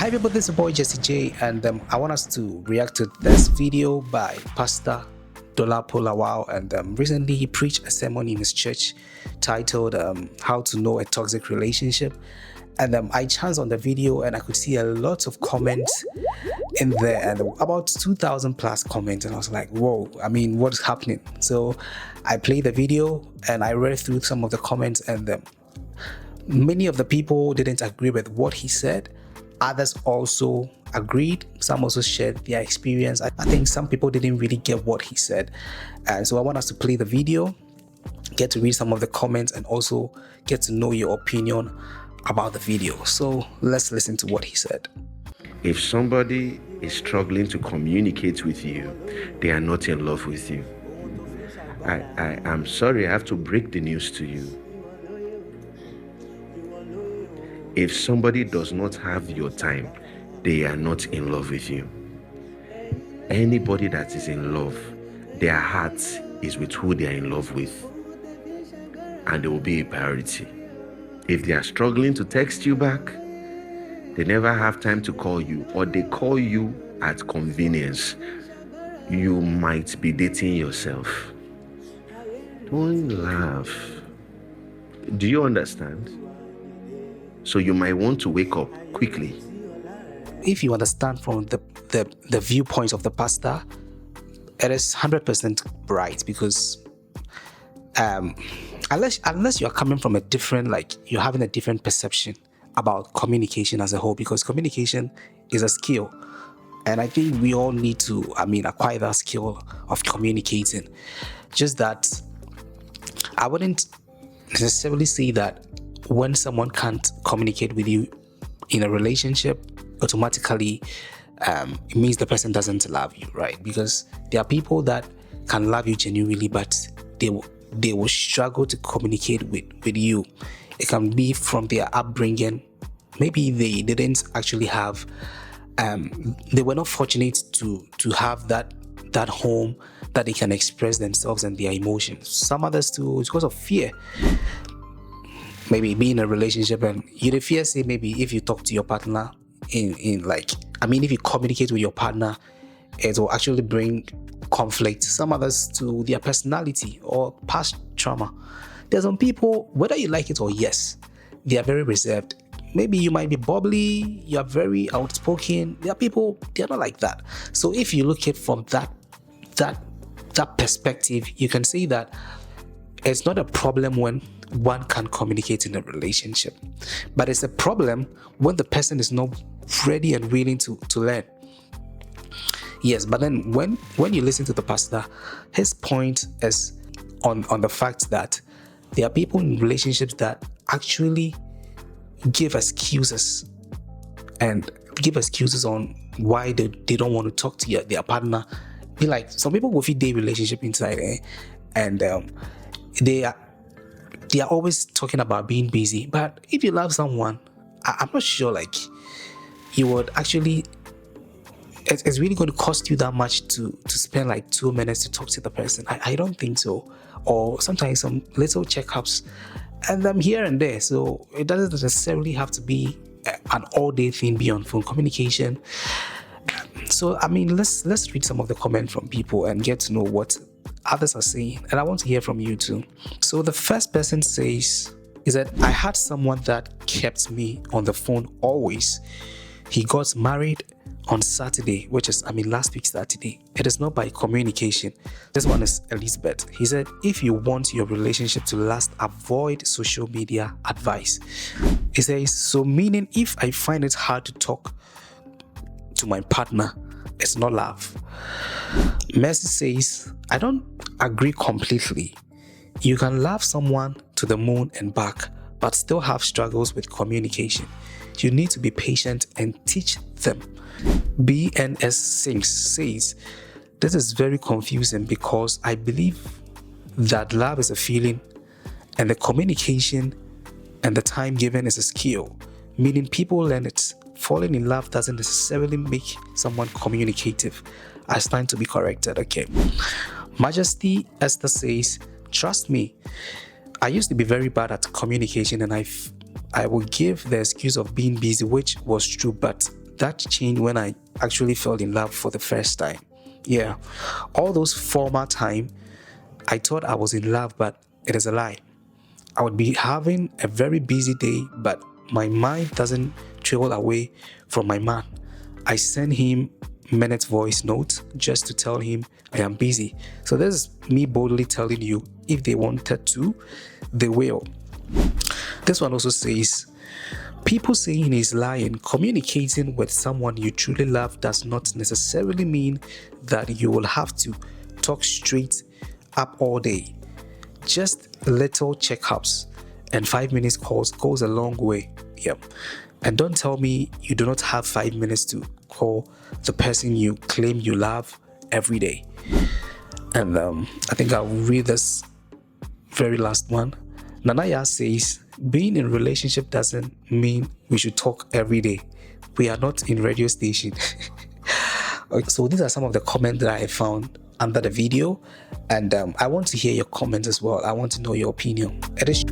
Hi people, this is your boy Jesse J, and I want us to react to this video by Pastor Dolapo Lawal. And recently he preached a sermon in his church titled How to Know a Toxic Relationship. And I chanced on the video and I could see a lot of comments in there, and about 2,000 plus comments, and I was like, whoa, I mean, what's happening? So I played the video and I read through some of the comments, and many of the people didn't agree with what he said. Others also agreed. Some also shared their experience. I think some people didn't really get what he said. And so I want us to play the video, get to read some of the comments, and also get to know your opinion about the video. So let's listen to what he said. If somebody is struggling to communicate with you, they are not in love with you. I'm sorry, I have to break the news to you. If somebody does not have your time, they are not in love with you. Anybody that is in love, their heart is with who they are in love with, and they will be a priority. If they are struggling to text you back, they never have time to call you, or they call you at convenience, you might be dating yourself. Don't laugh. Do you understand? So you might want to wake up quickly. If you understand from the viewpoint of the pastor, it is 100% right, because unless you are coming from a different, like you're having a different perception about communication as a whole, because communication is a skill, and I think we all need to acquire that skill of communicating. Just that I wouldn't necessarily say that when someone can't communicate with you in a relationship, automatically it means the person doesn't love you, right? Because there are people that can love you genuinely, but they will struggle to communicate with you. It can be from their upbringing. Maybe they didn't actually have, they were not fortunate to have that home that they can express themselves and their emotions. Some others too, it's because of fear. Maybe be in a relationship and you fear, say maybe if you talk to your partner if you communicate with your partner, it will actually bring conflict. Some others to their personality or past trauma. There's some people, whether you like it or yes, they are very reserved. Maybe you might be bubbly, you are very outspoken. There are people, they are not like that. So if you look at it from that perspective, you can say that it's not a problem when one can communicate in a relationship, but it's a problem when the person is not ready and willing to learn. Yes, but then when you listen to the pastor, his point is on the fact that there are people in relationships that actually give excuses on why they don't want to talk to their partner. Be like, some people will feed their relationship inside, and they are always talking about being busy. But if you love someone, I'm not sure like you would actually, it's really going to cost you that much to spend like 2 minutes to talk to the person. I don't think so. Or sometimes some little checkups, and I'm here and there. So it doesn't necessarily have to be an all-day thing beyond phone communication. So let's read some of the comments from people and get to know what others are saying, and I want to hear from you too. So the first person says is that I had someone that kept me on the phone always. He got married on Saturday, which is last week Saturday. It is not by communication. This one is Elizabeth. He said, if you want your relationship to last, avoid social media advice. He says, so meaning if I find it hard to talk to my partner, it's not love. Mercy says, I don't agree completely. You can love someone to the moon and back, but still have struggles with communication. You need to be patient and teach them. BNS Sings says, this is very confusing because I believe that love is a feeling and the communication and the time given is a skill, meaning people learn it. Falling in love doesn't necessarily make someone communicative. I stand to be corrected. Okay. Majesty Esther says, trust me, I used to be very bad at communication, and I will give the excuse of being busy, which was true, but that changed when I actually fell in love for the first time. Yeah, all those former time, I thought I was in love, but it is a lie. I would be having a very busy day, but my mind doesn't travel away from my man. I send him minute voice notes just to tell him I am busy. So this is me boldly telling you, if they wanted to, they will. This one also says, people saying he's lying. Communicating with someone you truly love does not necessarily mean that you will have to talk straight up all day. Just little checkups and 5 minutes calls goes a long way. Yep. And don't tell me you do not have 5 minutes to call the person you claim you love every day. And I think I'll read this very last one. Nanaya says, being in a relationship doesn't mean we should talk every day. We are not in radio station. Okay, so these are some of the comments that I found under the video, and I want to hear your comments as well. I want to know your opinion. It is